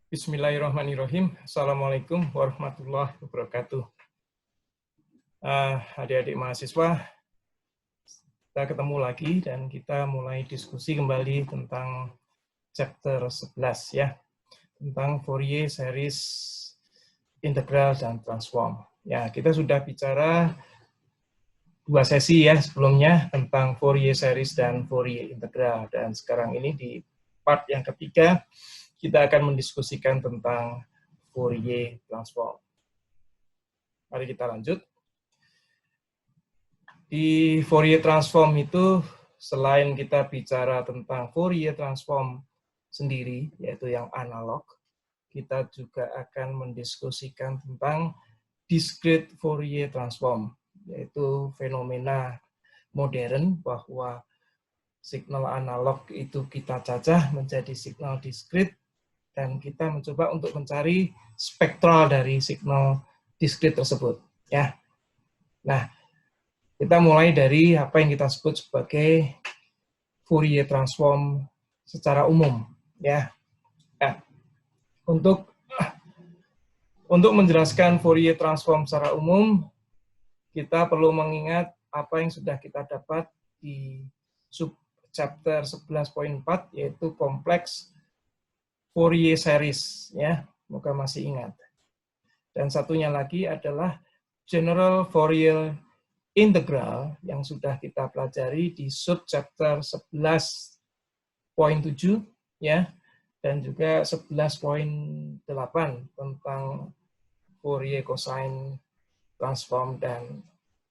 Bismillahirrahmanirrahim. Assalamualaikum warahmatullahi wabarakatuh. Adik-adik mahasiswa, kita ketemu lagi dan kita mulai diskusi kembali tentang chapter 11 ya, tentang Fourier series integral dan transform. Ya, kita sudah bicara 2 sesi ya sebelumnya tentang Fourier series dan Fourier integral, dan sekarang ini di part yang ketiga kita akan mendiskusikan tentang Fourier transform. Mari kita lanjut. Di Fourier transform itu, selain kita bicara tentang Fourier transform sendiri, yaitu yang analog, kita juga akan mendiskusikan tentang discrete Fourier transform, yaitu fenomena modern bahwa signal analog itu kita cacah menjadi signal discrete, dan kita mencoba untuk mencari spektral dari signal discrete tersebut. Ya. Nah, kita mulai dari apa yang kita sebut sebagai Fourier transform secara umum. Ya. Nah, untuk menjelaskan Fourier transform secara umum, kita perlu mengingat apa yang sudah kita dapat di sub chapter 11.4, yaitu kompleks Fourier series, ya, semoga masih ingat. Dan satunya lagi adalah general Fourier integral yang sudah kita pelajari di sub chapter 11.7, ya, dan juga 11.8 tentang Fourier cosine transform dan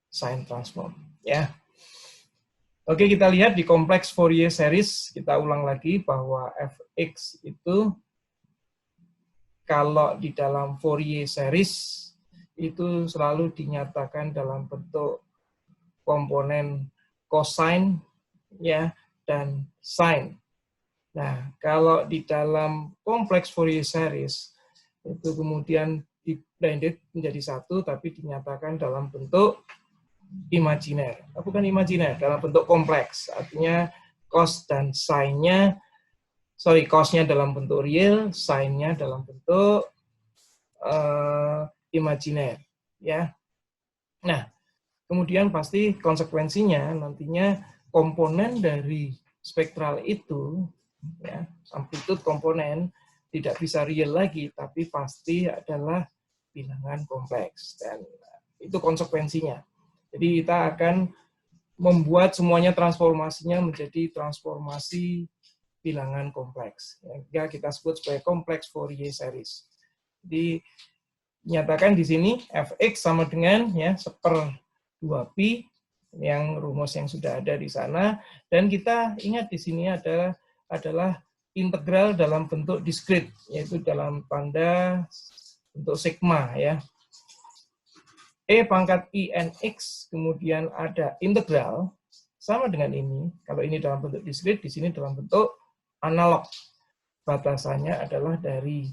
sine transform, ya. Oke, kita lihat di kompleks Fourier series, kita ulang lagi bahwa fx itu kalau di dalam Fourier series itu selalu dinyatakan dalam bentuk komponen cosine ya dan sine. Nah, kalau di dalam kompleks Fourier series itu kemudian di-blended menjadi satu tapi dinyatakan dalam bentuk imajiner, bukan imajiner, dalam bentuk kompleks, artinya cos dan sine-nya, cos-nya dalam bentuk real, sine-nya dalam bentuk imajiner, ya. Nah, kemudian pasti konsekuensinya nantinya komponen dari spektral itu, ya, amplitude komponen tidak bisa real lagi, tapi pasti adalah bilangan kompleks, dan itu konsekuensinya. Jadi kita akan membuat semuanya transformasinya menjadi transformasi bilangan kompleks. Yang kita sebut sebagai kompleks Fourier series. Jadi nyatakan di sini fx sama dengan ya 1/2pi yang rumus yang sudah ada di sana, dan kita ingat di sini adalah integral dalam bentuk discrete, yaitu dalam tanda bentuk sigma ya. E pangkat INX, kemudian ada integral, sama dengan ini. Kalau ini dalam bentuk discrete, di sini dalam bentuk analog. Batasannya adalah dari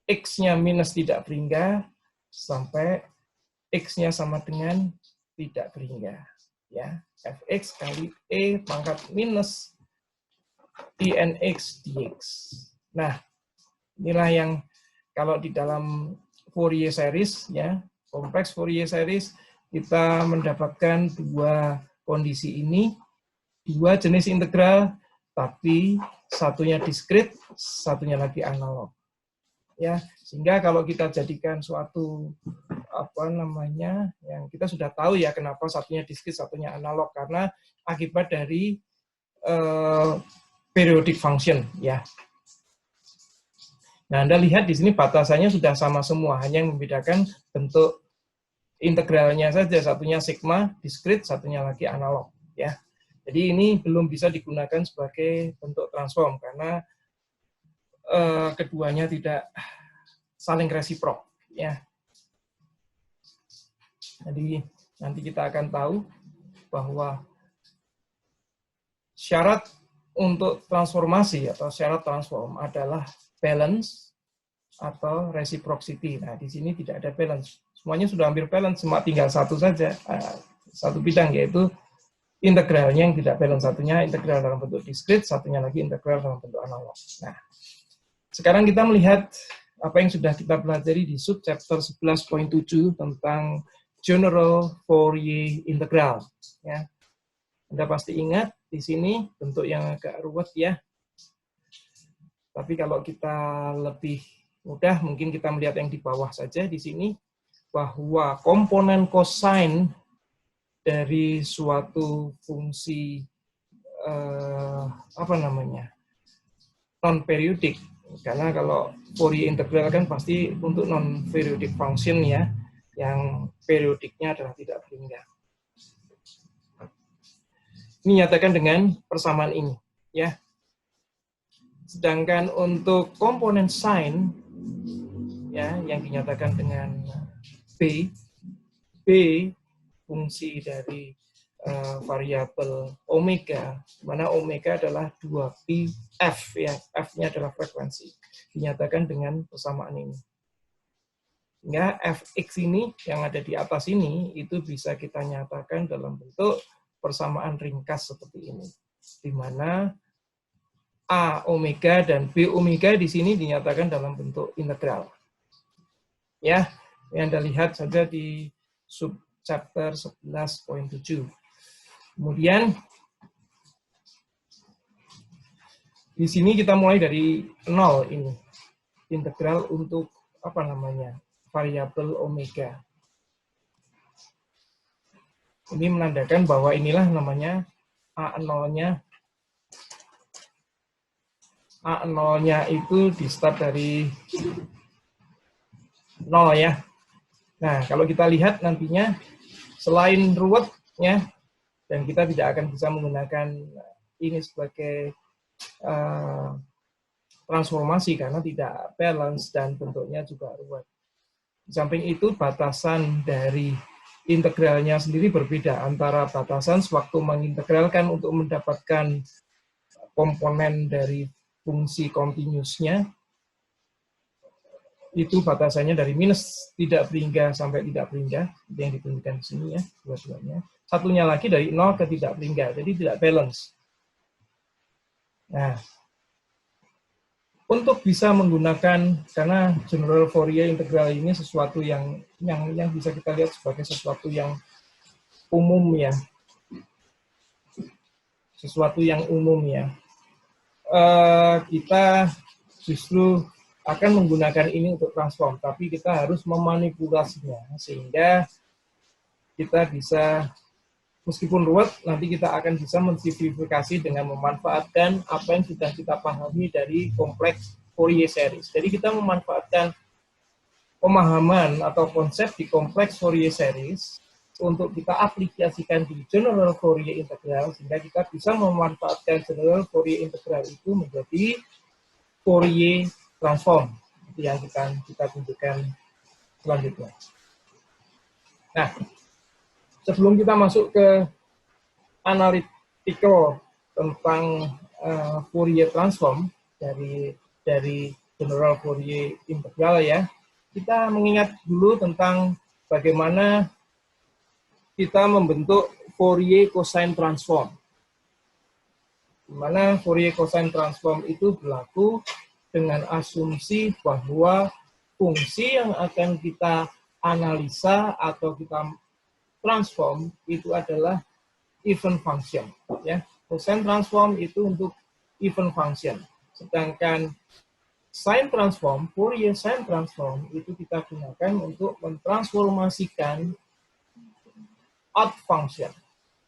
X-nya minus tidak berhingga, sampai X-nya sama dengan tidak berhingga. Ya, Fx kali E pangkat minus INX dx. Nah, inilah yang kalau di dalam Fourier series, ya, kompleks Fourier series, kita mendapatkan dua kondisi ini, dua jenis integral, tapi satunya discrete, satunya lagi analog. Ya, sehingga kalau kita jadikan suatu yang kita sudah tahu ya kenapa satunya discrete, satunya analog, karena akibat dari periodic function, ya. Nah, Anda lihat di sini batasannya sudah sama semua, hanya yang membedakan bentuk integralnya saja, satunya sigma discrete, satunya lagi analog, ya. Jadi ini belum bisa digunakan sebagai bentuk transform karena keduanya tidak saling resiprok, ya. Jadi nanti kita akan tahu bahwa syarat untuk transformasi atau syarat transform adalah balance atau reciprocity. Nah, di sini tidak ada balance. Semuanya sudah hampir balance, cuma tinggal satu saja, satu bidang, yaitu integralnya yang tidak balance. Satunya integral dalam bentuk discrete, satunya lagi integral dalam bentuk analog. Nah, Sekarang kita melihat apa yang sudah kita pelajari di subchapter 11.7 tentang General Fourier Integral. Ya. Anda pasti ingat di sini bentuk yang agak ruwet ya. Tapi kalau kita lebih mudah, mungkin kita melihat yang di bawah saja di sini, bahwa komponen cosine dari suatu fungsi non-periodik. Karena kalau Fourier integral kan pasti untuk non-periodic function ya, yang periodiknya adalah tidak berhingga. Ini nyatakan dengan persamaan ini, ya. Sedangkan untuk komponen sine, ya, yang dinyatakan dengan B fungsi dari variabel omega, di mana omega adalah 2pi f, ya, f-nya adalah frekuensi, dinyatakan dengan persamaan ini. Ya, fx ini yang ada di atas ini itu bisa kita nyatakan dalam bentuk persamaan ringkas seperti ini, di mana a omega dan b omega di sini dinyatakan dalam bentuk integral. Ya, yang Anda lihat saja di subchapter 11.7. Kemudian di sini kita mulai dari 0 ini. Integral untuk variabel omega. Ini menandakan bahwa inilah namanya A0-nya. A0-nya itu di start dari 0 ya. Nah, kalau kita lihat nantinya selain ruwetnya, dan kita tidak akan bisa menggunakan ini sebagai transformasi karena tidak balance dan bentuknya juga ruwet. Di samping itu, batasan dari integralnya sendiri berbeda antara batasan sewaktu mengintegralkan untuk mendapatkan komponen dari fungsi continuous-nya, itu batasannya dari minus tidak berhingga sampai tidak berhingga, yang ditunjukkan di sini ya, dua-duanya. Satunya lagi dari 0 ke tidak berhingga, jadi tidak balance. Nah, untuk bisa menggunakan, karena General Fourier Integral ini sesuatu yang bisa kita lihat sebagai sesuatu yang umum ya, sesuatu yang umum ya. Kita justru akan menggunakan ini untuk transform, tapi kita harus memanipulasinya sehingga kita bisa, meskipun ruwet, nanti kita akan bisa mensimplifikasi dengan memanfaatkan apa yang sudah kita pahami dari kompleks Fourier series. Jadi kita memanfaatkan pemahaman atau konsep di kompleks Fourier series untuk kita aplikasikan di General Fourier Integral, sehingga kita bisa memanfaatkan General Fourier Integral itu menjadi Fourier transform, yang kita tunjukkan selanjutnya. Nah, sebelum kita masuk ke analitikal tentang Fourier transform dari General Fourier Integral ya, kita mengingat dulu tentang bagaimana kita membentuk Fourier cosine transform. Di mana Fourier cosine transform itu berlaku dengan asumsi bahwa fungsi yang akan kita analisa atau kita transform itu adalah even function. Ya, cosine transform itu untuk even function. Sedangkan sine transform, Fourier sine transform itu kita gunakan untuk mentransformasikan odd function.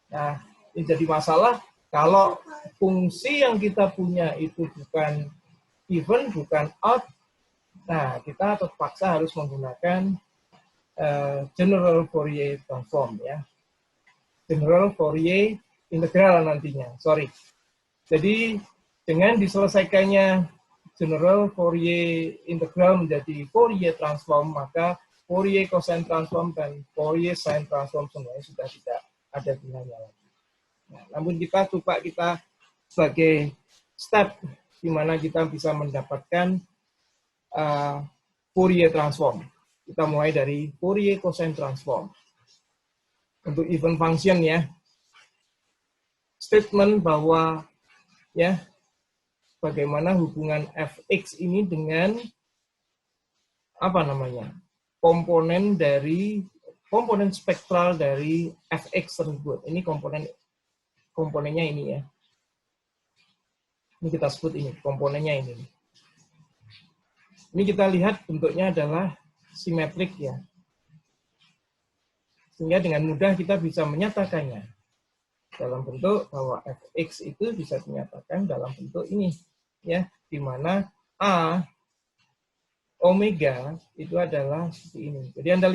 Nah, ini jadi masalah kalau fungsi yang kita punya itu bukan even, bukan odd. Nah, kita terpaksa harus menggunakan General Fourier transform ya. General Fourier integral nantinya. Sorry. Jadi dengan diselesaikannya General Fourier integral menjadi Fourier transform, maka Fourier cosine transform dan Fourier sine transform semuanya sudah tidak ada gunanya lagi. Nah, namun kita coba sebagai step di mana kita bisa mendapatkan Fourier transform. Kita mulai dari Fourier cosine transform. Untuk even function ya, statement bahwa ya bagaimana hubungan fx ini dengan apa namanya, komponen spektral dari fx tersebut. Ini komponennya ini ya. Ini kita sebut ini komponennya ini. Ini kita lihat bentuknya adalah simetrik ya. Sehingga dengan mudah kita bisa menyatakannya dalam bentuk bahwa fx itu bisa dinyatakan dalam bentuk ini ya, di mana a omega itu adalah seperti ini. Jadi Anda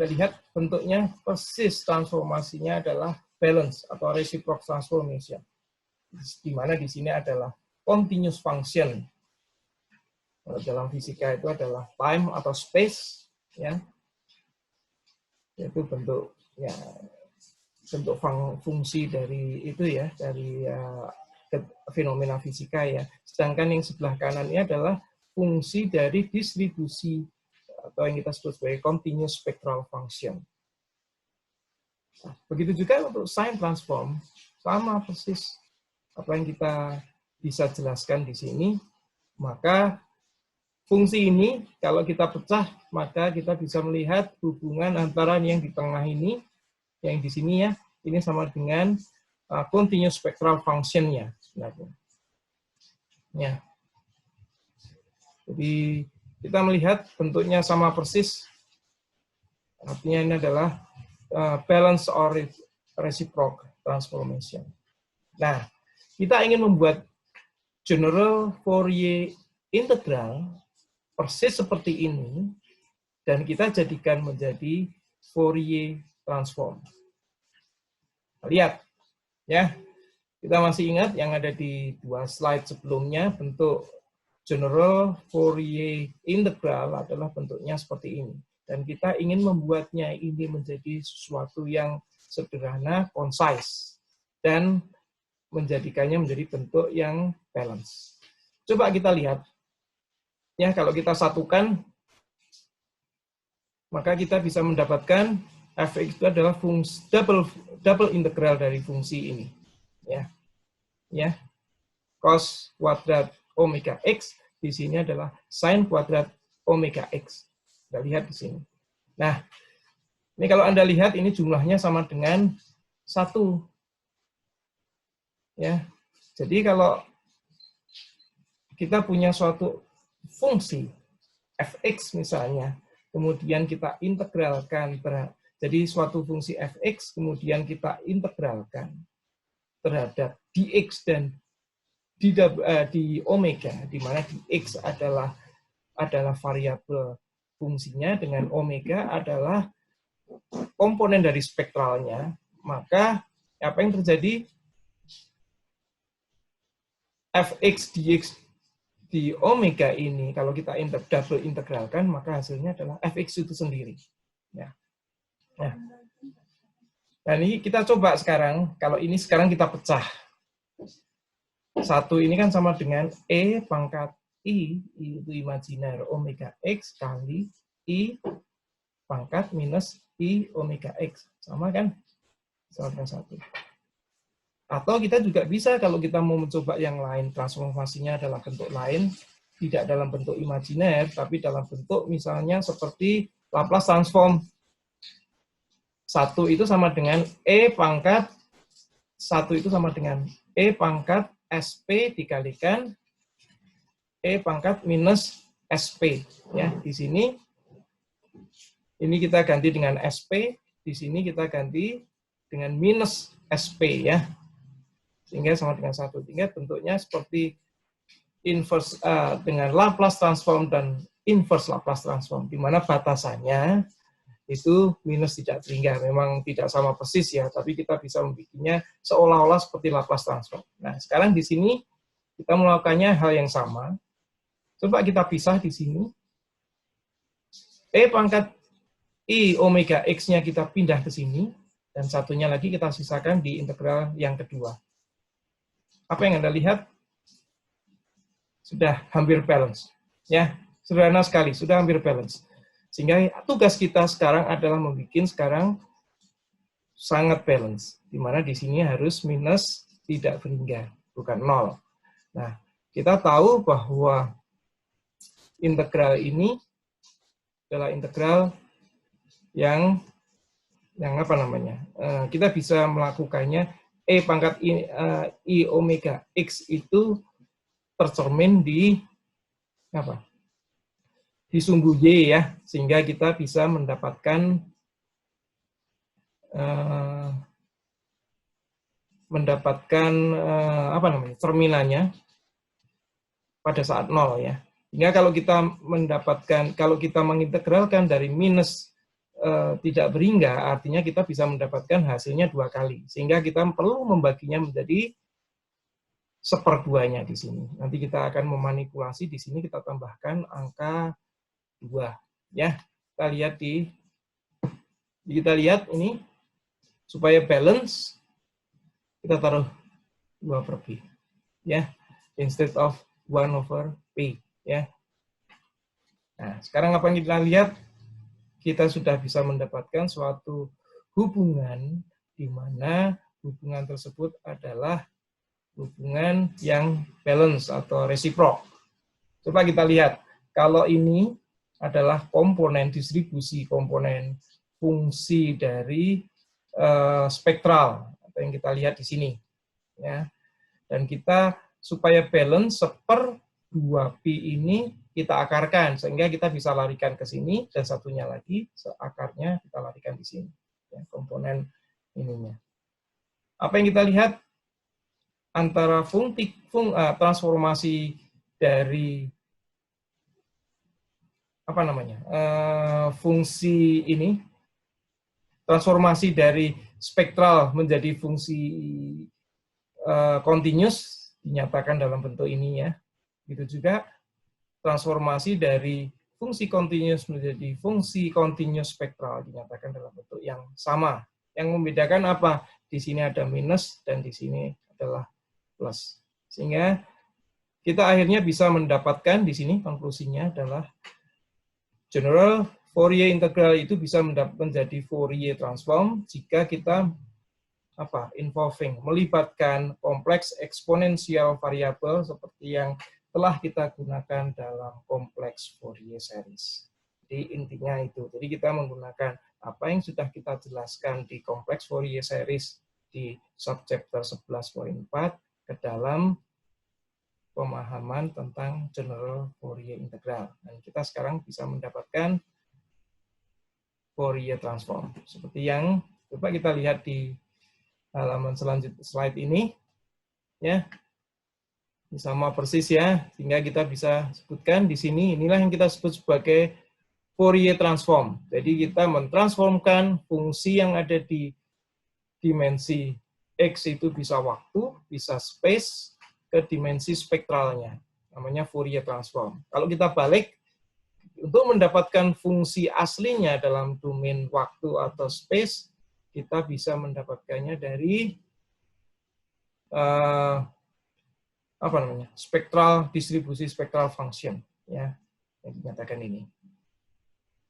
lihat bentuknya persis, transformasinya adalah balance atau reciprocal transformation. Di mana di sini adalah continuous function. Dalam fisika itu adalah time atau space ya. Yaitu bentuk fungsi dari itu ya, dari fenomena fisika ya. Sedangkan yang sebelah kanan ini adalah fungsi dari distribusi atau yang kita sebut sebagai continuous spectral function. Nah, begitu juga untuk sign transform, sama persis apa yang kita bisa jelaskan di sini. Maka fungsi ini kalau kita pecah, maka kita bisa melihat hubungan antara yang di tengah ini, yang di sini ya, ini sama dengan continuous spectral function-nya sebenarnya. Ya. Jadi kita melihat bentuknya sama persis, artinya ini adalah balance or reciprocal transformation. Nah, kita ingin membuat general Fourier integral persis seperti ini, dan kita jadikan menjadi Fourier transform. Lihat, ya, kita masih ingat yang ada di 2 slide sebelumnya, bentuk general Fourier integral adalah bentuknya seperti ini. Dan kita ingin membuatnya ini menjadi sesuatu yang sederhana, concise, dan menjadikannya menjadi bentuk yang balance. Coba kita lihat. Ya, kalau kita satukan, maka kita bisa mendapatkan fx itu adalah fungsi double integral dari fungsi ini. Ya, cos kuadrat omega x di sini adalah sin kuadrat omega x. Kita lihat di sini. Nah, ini kalau Anda lihat ini jumlahnya sama dengan 1. Ya, jadi kalau kita punya suatu fungsi fx misalnya, kemudian kita integralkan jadi suatu fungsi fx, kemudian kita integralkan terhadap dx dan di omega, di mana dx adalah variabel fungsinya dengan omega adalah komponen dari spektralnya, maka apa yang terjadi? Fx dx di omega ini, kalau kita double integralkan, maka hasilnya adalah fx itu sendiri. Ya. Nah, ini kita coba sekarang, kalau ini sekarang kita pecah. 1 ini kan sama dengan E pangkat I, itu imajiner omega X kali I pangkat minus I omega X. Sama kan? Sama dengan 1. Atau kita juga bisa, kalau kita mau mencoba yang lain, transformasinya adalah bentuk lain, tidak dalam bentuk imajiner, tapi dalam bentuk misalnya seperti Laplace transform. 1 itu sama dengan E pangkat, 1 itu sama dengan E pangkat SP dikalikan E pangkat minus SP. Ya, di sini, ini kita ganti dengan SP, di sini kita ganti dengan minus SP ya. Sehingga sama dengan 1. Sehingga bentuknya seperti inverse dengan Laplace transform dan inverse Laplace transform, di mana batasannya itu minus tidak terhingga. Memang tidak sama persis ya, tapi kita bisa membuatnya seolah-olah seperti Laplace transform. Nah, sekarang di sini kita melakukannya hal yang sama. Coba kita pisah di sini. E pangkat I omega X-nya kita pindah ke sini, dan satunya lagi kita sisakan di integral yang kedua. Apa yang Anda lihat? Sudah hampir balance. Ya, sederhana sekali, sudah hampir balance. Sehingga tugas kita sekarang adalah membuat sekarang sangat balance. Di mana di sini harus minus tidak berhingga, bukan 0. Nah, kita tahu bahwa integral ini adalah integral yang apa namanya? Kita bisa melakukannya e pangkat I omega x itu tercermin di apa? Di sumbu y ya, sehingga kita bisa mendapatkan apa namanya? Cerminannya pada saat 0 ya. Sehingga kalau kita mengintegralkan dari minus tidak berhingga, artinya kita bisa mendapatkan hasilnya 2 kali. Sehingga kita perlu membaginya menjadi 1/2-nya di sini. Nanti kita akan memanipulasi di sini, kita tambahkan angka 2. Ya, kita lihat ini supaya balance, kita taruh 2/p. Ya, instead of 1/p. Ya. Nah, sekarang apa yang kita lihat? Kita sudah bisa mendapatkan suatu hubungan di mana hubungan tersebut adalah hubungan yang balance atau resiprok. Coba kita lihat, kalau ini adalah komponen distribusi komponen fungsi dari spektral atau yang kita lihat di sini, ya. Dan kita supaya balance 1/2pi ini kita akarkan sehingga kita bisa larikan ke sini, dan satunya lagi akarnya kita larikan di sini, ya, komponen ininya. Apa yang kita lihat antara transformasi dari apa namanya fungsi ini, transformasi dari spektral menjadi fungsi continuous dinyatakan dalam bentuk ini ya. Gitu juga transformasi dari fungsi continuous menjadi fungsi continuous spektral dinyatakan dalam bentuk yang sama. Yang membedakan apa? Di sini ada minus dan di sini adalah plus. Sehingga kita akhirnya bisa mendapatkan di sini konklusinya adalah general Fourier integral itu bisa menjadi Fourier transform jika kita melibatkan kompleks eksponensial variabel seperti yang telah kita gunakan dalam kompleks Fourier series. Jadi intinya itu. Jadi kita menggunakan apa yang sudah kita jelaskan di kompleks Fourier series di subchapter 11.4 ke dalam pemahaman tentang general Fourier integral. Dan kita sekarang bisa mendapatkan Fourier transform. Seperti yang coba kita lihat di halaman selanjutnya, slide ini. Ya. Sama persis ya, sehingga kita bisa sebutkan di sini, inilah yang kita sebut sebagai Fourier transform. Jadi kita mentransformkan fungsi yang ada di dimensi X itu bisa waktu, bisa space, ke dimensi spektralnya. Namanya Fourier transform. Kalau kita balik, untuk mendapatkan fungsi aslinya dalam domain waktu atau space, kita bisa mendapatkannya dari spektral distribusi spektral function ya yang dinyatakan ini.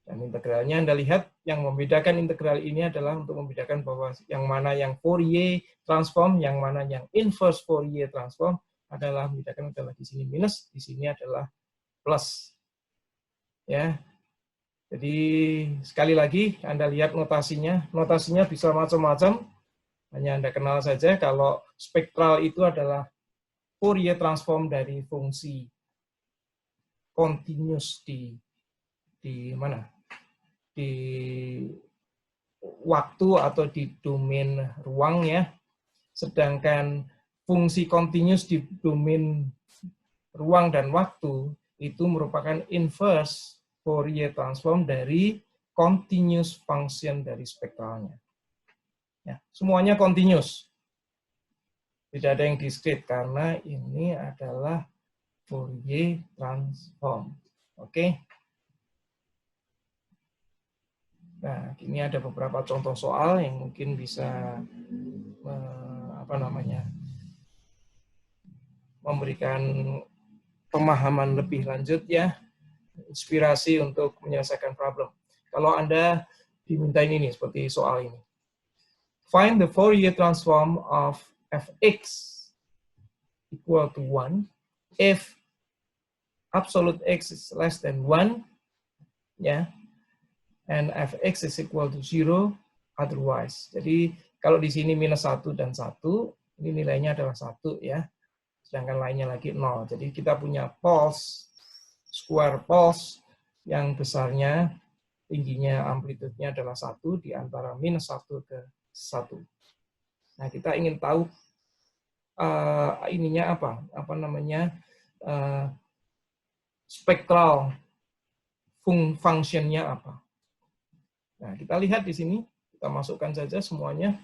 Dan integralnya Anda lihat yang membedakan integral ini adalah untuk membedakan bahwa yang mana yang Fourier transform, yang mana yang inverse Fourier transform adalah membedakan adalah di sini minus, di sini adalah plus. Ya. Jadi sekali lagi Anda lihat notasinya, notasinya bisa macam-macam. Hanya Anda kenal saja kalau spektral itu adalah Fourier transform dari fungsi continuous di mana? Di waktu atau di domain ruang ya. Sedangkan fungsi continuous di domain ruang dan waktu itu merupakan inverse Fourier transform dari continuous function dari spektralnya. Ya, semuanya continuous. Tidak ada yang diskrit karena ini adalah Fourier transform. Oke. Nah, ini ada beberapa contoh soal yang mungkin bisa memberikan pemahaman lebih lanjut ya, inspirasi untuk menyelesaikan problem. Kalau Anda dimintain ini seperti soal ini. Find the Fourier transform of fx equal to 1 if absolute x is less than 1, ya, and fx is equal to 0 otherwise. Jadi kalau di sini minus 1 dan 1, ini nilainya adalah 1 ya. Sedangkan lainnya lagi 0. Jadi kita punya pulse, square pulse yang besarnya, tingginya, amplitudenya adalah 1 di antara minus 1 ke 1. Nah, kita ingin tahu ininya apa namanya, spektral fungsinya apa. Nah, kita lihat di sini, kita masukkan saja semuanya,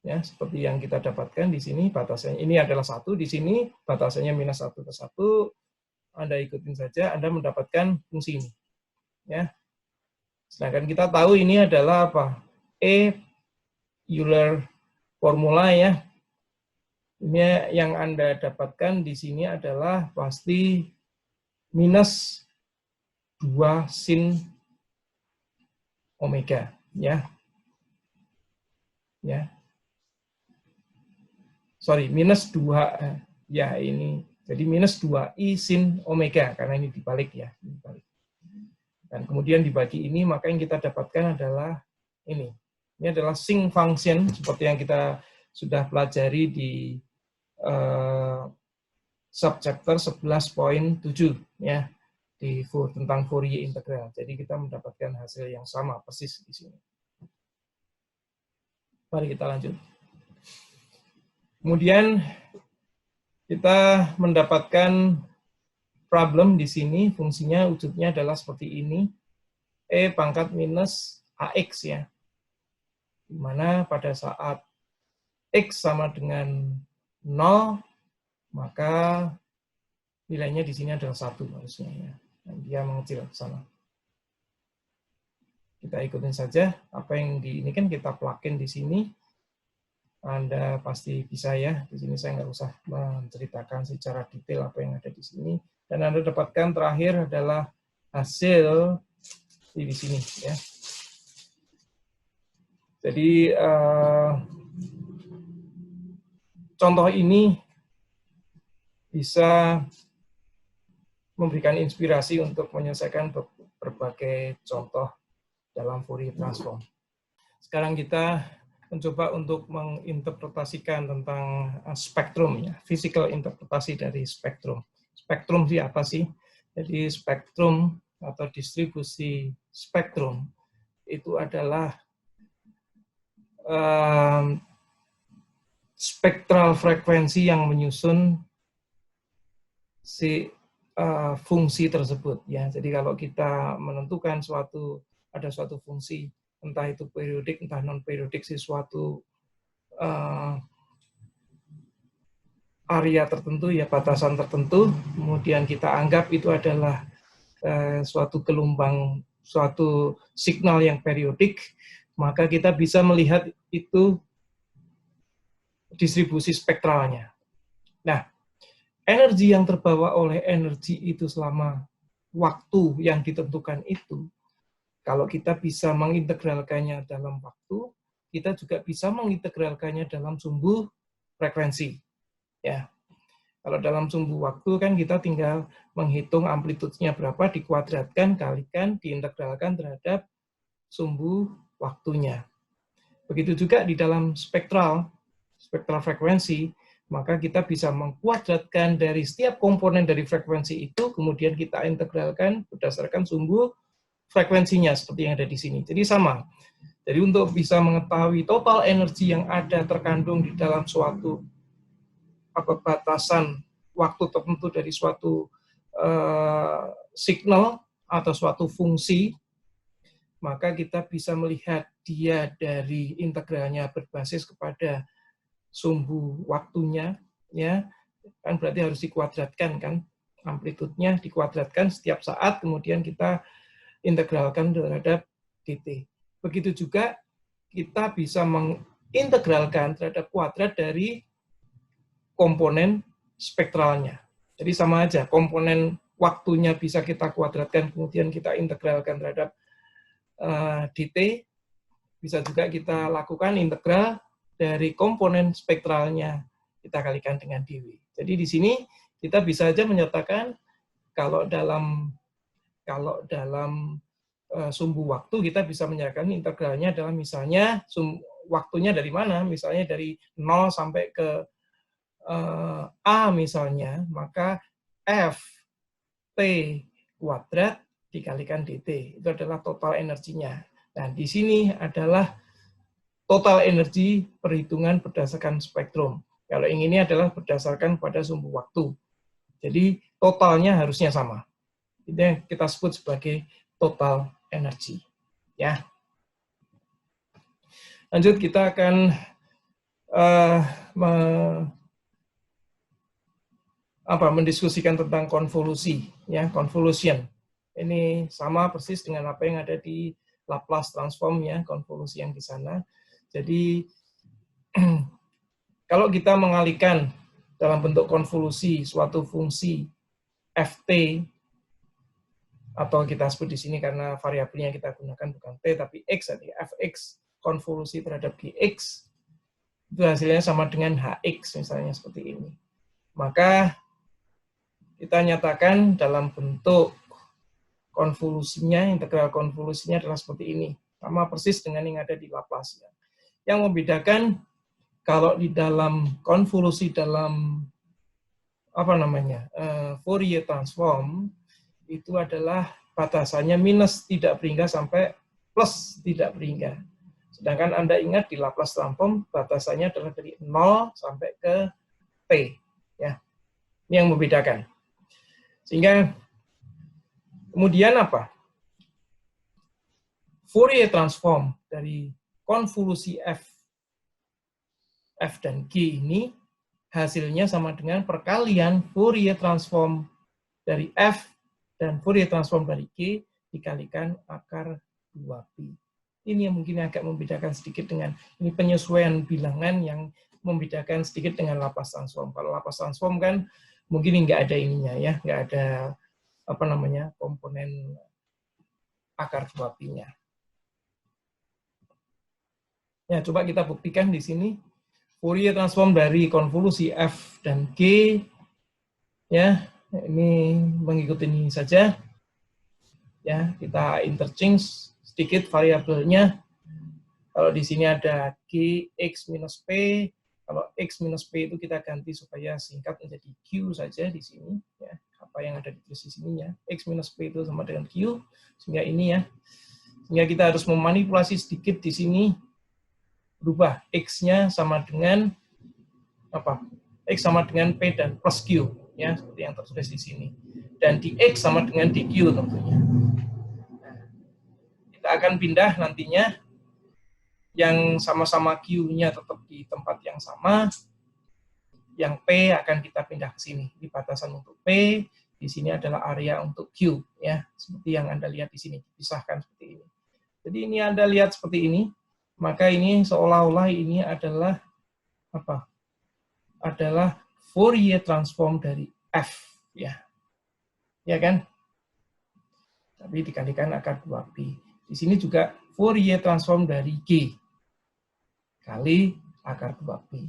ya, seperti yang kita dapatkan di sini, batasannya ini adalah 1, di sini batasannya minus 1 ke 1, Anda ikutin saja, Anda mendapatkan fungsi ini. Ya. Sedangkan kita tahu ini adalah apa? Euler formula ya. Ini yang Anda dapatkan di sini adalah pasti minus 2 sin omega, ya. Ya. Sorry, minus 2 ya ini. Jadi minus 2i sin omega karena ini dibalik ya, dibalik. Dan kemudian dibagi ini, maka yang kita dapatkan adalah ini. Ini adalah sinc function seperti yang kita sudah pelajari di subchapter 11.7 ya, tentang Fourier integral. Jadi kita mendapatkan hasil yang sama persis di sini. Mari kita lanjut. Kemudian kita mendapatkan problem di sini, fungsinya wujudnya adalah seperti ini, E pangkat minus AX ya. Di mana pada saat X sama dengan 0, maka nilainya di sini adalah 1 harusnya ya. Dan dia mengecil ke sana. Kita ikutin saja apa yang ini kan kita plugin di sini. Anda pasti bisa ya. Di sini saya nggak usah menceritakan secara detail apa yang ada di sini. Dan Anda dapatkan terakhir adalah hasil di sini ya. Jadi contoh ini bisa memberikan inspirasi untuk menyelesaikan berbagai contoh dalam Fourier transform. Sekarang kita mencoba untuk menginterpretasikan tentang spektrum ya, physical interpretasi dari spektrum. Spektrum sih apa sih? Jadi spektrum atau distribusi spektrum itu adalah spektral frekuensi yang menyusun si fungsi tersebut ya. Jadi kalau kita menentukan ada suatu fungsi, entah itu periodik entah non periodik, si suatu area tertentu ya, batasan tertentu, kemudian kita anggap itu adalah suatu gelombang, suatu signal yang periodik, maka kita bisa melihat itu distribusi spektralnya. Nah, energi yang terbawa oleh energi itu selama waktu yang ditentukan itu, kalau kita bisa mengintegralkannya dalam waktu, kita juga bisa mengintegralkannya dalam sumbu frekuensi. Ya, kalau dalam sumbu waktu kan kita tinggal menghitung amplitudenya berapa, dikuadratkan, kalikan, diintegralkan terhadap sumbu waktunya. Begitu juga di dalam spektral frekuensi, maka kita bisa mengkuadratkan dari setiap komponen dari frekuensi itu, kemudian kita integralkan berdasarkan sumbu frekuensinya seperti yang ada di sini. Jadi sama. Jadi untuk bisa mengetahui total energi yang ada terkandung di dalam suatu batasan waktu tertentu dari suatu signal atau suatu fungsi, maka kita bisa melihat dia dari integralnya berbasis kepada sumbu waktunya, ya kan berarti harus dikuadratkan kan, amplitudenya dikuadratkan setiap saat, kemudian kita integralkan terhadap dt. Begitu juga kita bisa mengintegralkan terhadap kuadrat dari komponen spektralnya. Jadi sama aja, komponen waktunya bisa kita kuadratkan, kemudian kita integralkan terhadap dt. Bisa juga kita lakukan integral dari komponen spektralnya, kita kalikan dengan dw. Jadi di sini kita bisa saja menyatakan kalau dalam sumbu waktu kita bisa menyatakan integralnya adalah misalnya waktunya dari mana, misalnya dari 0 sampai ke A misalnya, maka F T kuadrat dikalikan dt. Itu adalah total energinya. Nah, di sini adalah total energi perhitungan berdasarkan spektrum. Kalau yang ini adalah berdasarkan pada sumbu waktu. Jadi totalnya harusnya sama. Itu yang kita sebut sebagai total energi. Ya. Lanjut, kita akan mendiskusikan tentang konvolusi, ya, convolution. Ini sama persis dengan apa yang ada di Laplace transform, ya, konvolusi yang di sana. Jadi kalau kita mengalihkan dalam bentuk konvolusi suatu fungsi ft, atau kita sebut di sini karena variabelnya kita gunakan bukan t tapi x, jadi fx konvolusi terhadap gx, itu hasilnya sama dengan hx misalnya seperti ini. Maka kita nyatakan dalam bentuk konvolusinya, integral konvolusinya adalah seperti ini. Sama persis dengan yang ada di Laplace. Yang membedakan kalau di dalam konvolusi dalam Fourier transform itu adalah batasannya minus tidak berhingga sampai plus tidak berhingga. Sedangkan Anda ingat di Laplace transform batasannya adalah dari 0 sampai ke T. Ya. Ini yang membedakan. Sehingga kemudian apa? Fourier transform dari konvolusi F dan G ini hasilnya sama dengan perkalian Fourier transform dari F dan Fourier transform dari G dikalikan akar 2pi. Ini yang mungkin agak membedakan sedikit dengan ini penyesuaian bilangan yang membedakan sedikit dengan Laplace transform. Kalau Laplace transform kan mungkin nggak ada ininya ya, nggak ada komponen akar 2pi-nya. Ya, coba kita buktikan di sini. Fourier transform dari konvolusi F dan G, ya, ini mengikuti ini saja. Ya, kita interchange sedikit variabelnya. Kalau di sini ada G, X minus P, kalau X minus P itu kita ganti supaya singkat menjadi Q saja di sini. Ya, apa yang ada di sini ya. X minus P itu sama dengan Q, sehingga ini ya. Sehingga kita harus memanipulasi sedikit di sini. Berubah X-nya sama dengan apa? X sama dengan P dan plus Q, ya, seperti yang tertulis di sini. Dan di X sama dengan dQ tentunya. Nah, kita akan pindah nantinya yang sama-sama Q-nya tetap di tempat yang sama. Yang P akan kita pindah ke sini. Di batasan untuk P, di sini adalah area untuk Q, ya, seperti yang Anda lihat di sini, dipisahkan seperti ini. Jadi ini Anda lihat seperti ini. Maka ini seolah-olah ini adalah apa? Adalah Fourier transform dari F, ya. Ya kan? Tapi dikalikan akar 2pi. Di sini juga Fourier transform dari G kali akar 2pi.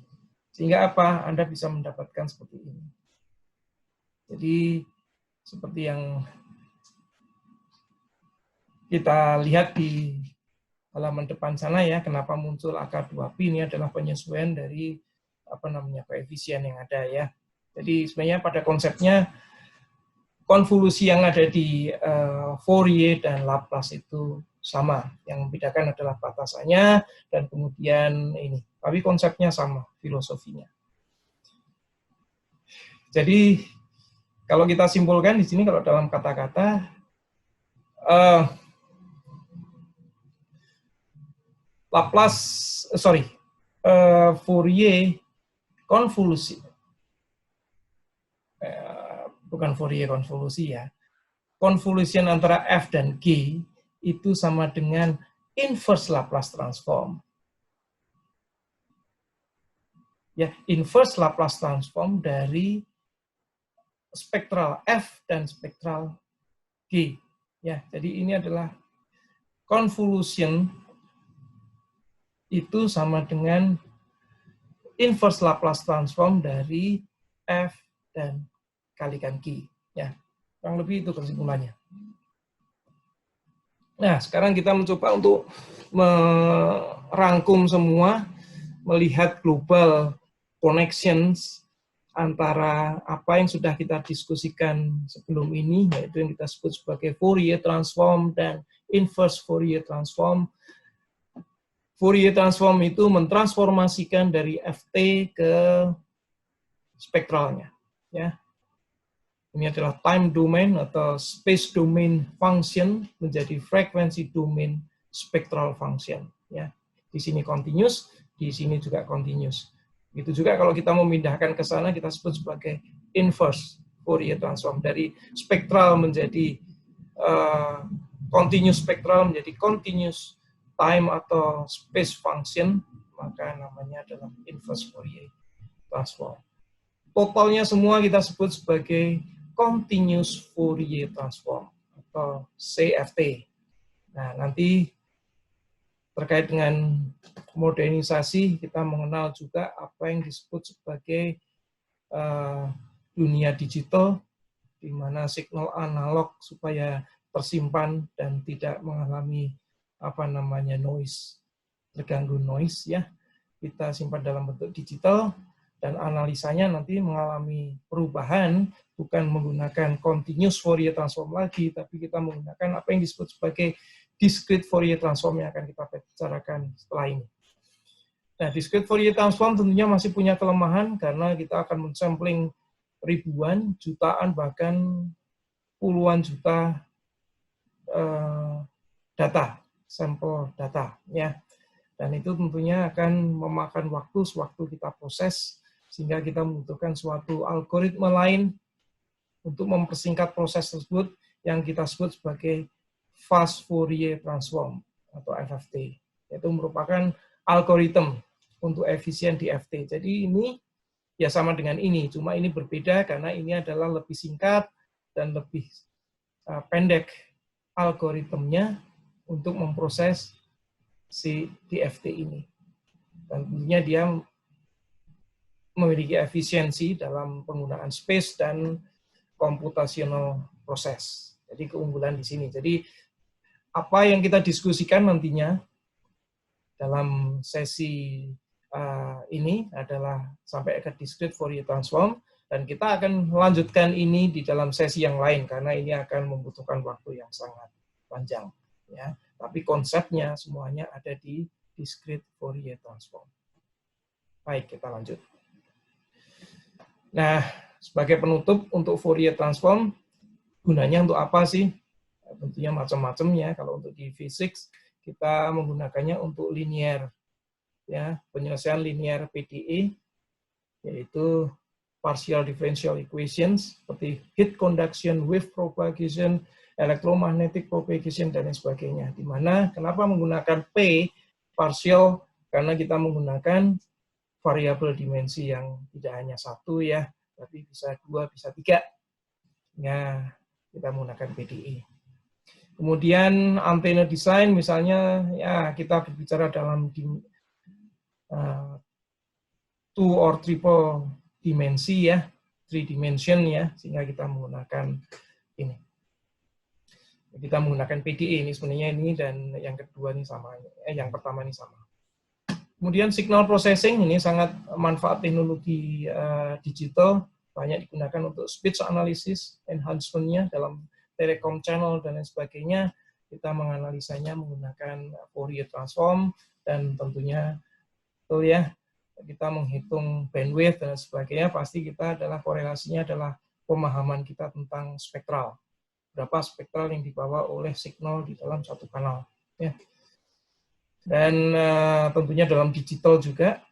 Sehingga apa? Anda bisa mendapatkan seperti ini. Jadi seperti yang kita lihat di halaman depan sana ya, kenapa muncul akar 2pi ini adalah penyesuaian dari koefisien yang ada ya. Jadi sebenarnya pada konsepnya konvolusi yang ada di Fourier dan Laplace itu sama. Yang membedakan adalah batasannya dan kemudian ini. Tapi konsepnya sama, filosofinya. Jadi kalau kita simpulkan di sini kalau dalam kata-kata Fourier konvolusi, bukan Fourier konvolusi ya, convolution antara F dan G itu sama dengan inverse Laplace transform. Ya, inverse Laplace transform dari spektral F dan spektral G. Ya, jadi ini adalah convolution itu sama dengan inverse Laplace transform dari F dan kalikan Q. Ya, kurang lebih itu kesimpulannya. Nah, sekarang kita mencoba untuk merangkum semua, melihat global connections antara apa yang sudah kita diskusikan sebelum ini, yaitu yang kita sebut sebagai Fourier transform dan inverse Fourier transform. Fourier transform itu mentransformasikan dari FT ke spektralnya. Ya. Ini adalah time domain atau space domain function menjadi frekuensi domain spectral function. Ya. Di sini continuous, di sini juga continuous. Itu juga kalau kita memindahkan ke sana kita sebut sebagai inverse Fourier transform, dari spektral menjadi continuous spektral menjadi continuous time atau space function, maka namanya adalah inverse Fourier transform. Totalnya semua kita sebut sebagai continuous Fourier transform atau CFT. Nah, nanti terkait dengan modernisasi kita mengenal juga apa yang disebut sebagai dunia digital, di mana signal analog supaya tersimpan dan tidak mengalami noise, terganggu noise, ya, kita simpan dalam bentuk digital, dan analisanya nanti mengalami perubahan, bukan menggunakan continuous Fourier transform lagi, tapi kita menggunakan apa yang disebut sebagai discrete Fourier transform yang akan kita bicarakan setelah ini. Nah, discrete Fourier transform tentunya masih punya kelemahan karena kita akan mensampling ribuan, jutaan, bahkan puluhan juta data, sampel data, ya. Dan itu tentunya akan memakan waktu sewaktu kita proses, sehingga kita membutuhkan suatu algoritma lain untuk mempersingkat proses tersebut yang kita sebut sebagai fast Fourier transform atau FFT. Itu merupakan algoritma untuk efisien di FT. Jadi ini ya sama dengan ini, cuma ini berbeda karena ini adalah lebih singkat dan lebih pendek algoritmnya untuk memproses si DFT ini. Dan tentunya dia memiliki efisiensi dalam penggunaan space dan computational proses. Jadi keunggulan di sini. Jadi apa yang kita diskusikan nantinya dalam sesi ini adalah sampai ke discrete Fourier transform, dan kita akan melanjutkan ini di dalam sesi yang lain karena ini akan membutuhkan waktu yang sangat panjang, ya. Tapi konsepnya semuanya ada di discrete Fourier transform. Baik, kita lanjut. Nah, sebagai penutup untuk Fourier transform, gunanya untuk apa sih? Tentunya macam-macam, ya. Kalau untuk di fisik, kita menggunakannya untuk linear, ya, penyelesaian linear PDE, yaitu partial differential equations seperti heat conduction, wave propagation, electromagnetic propagation, dan lain sebagainya. Di mana kenapa menggunakan P partial? Karena kita menggunakan variabel dimensi yang tidak hanya satu, ya, tapi bisa 2, bisa 3. Ya, kita menggunakan PDE. Kemudian antena desain misalnya, ya, kita berbicara dalam two or triple dimensi, ya, 3 dimension, ya, sehingga kita menggunakan ini. Kita menggunakan PDE ini sebenarnya ini, dan yang kedua ini sama, yang pertama ini sama. Kemudian signal processing ini sangat manfaat teknologi digital, banyak digunakan untuk speech analysis, enhancement-nya dalam telecom channel dan lain sebagainya. Kita menganalisanya menggunakan Fourier transform, dan tentunya betul, ya, kita menghitung bandwidth dan sebagainya, pasti kita adalah korelasinya adalah pemahaman kita tentang spektral. Berapa spektral yang dibawa oleh signal di dalam satu kanal, ya. Dan tentunya dalam digital juga,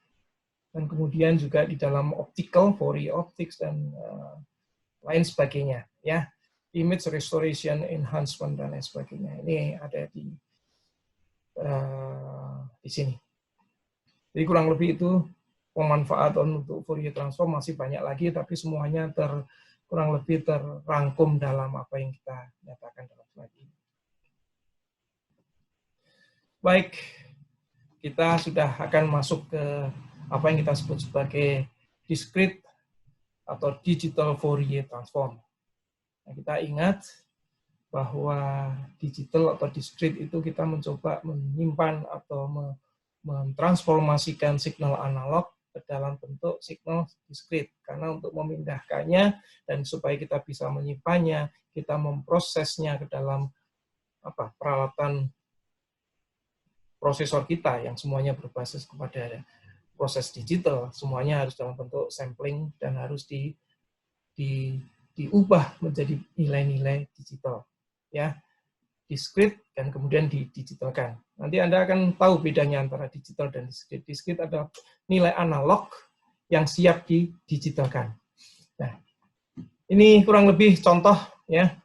dan kemudian juga di dalam optical, Fourier optics, dan lain sebagainya, ya. Image restoration, enhancement, dan lain sebagainya. Ini ada di sini. Jadi kurang lebih itu pemanfaatan untuk Fourier transform, masih banyak lagi, tapi semuanya kurang lebih terrangkum dalam apa yang kita nyatakan dalam slide ini. Baik, kita sudah akan masuk ke apa yang kita sebut sebagai discrete atau digital Fourier transform. Nah, kita ingat bahwa digital atau discrete itu kita mencoba menyimpan atau mentransformasikan signal analog ke dalam bentuk signal discrete. Karena untuk memindahkannya dan supaya kita bisa menyimpannya, kita memprosesnya ke dalam peralatan prosesor kita yang semuanya berbasis kepada proses digital, semuanya harus dalam bentuk sampling dan harus diubah menjadi nilai-nilai digital, ya, discrete dan kemudian didigitalkan. Nanti Anda akan tahu bedanya antara digital dan discrete. Discrete adalah nilai analog yang siap didigitalkan. Nah, ini kurang lebih contoh, ya.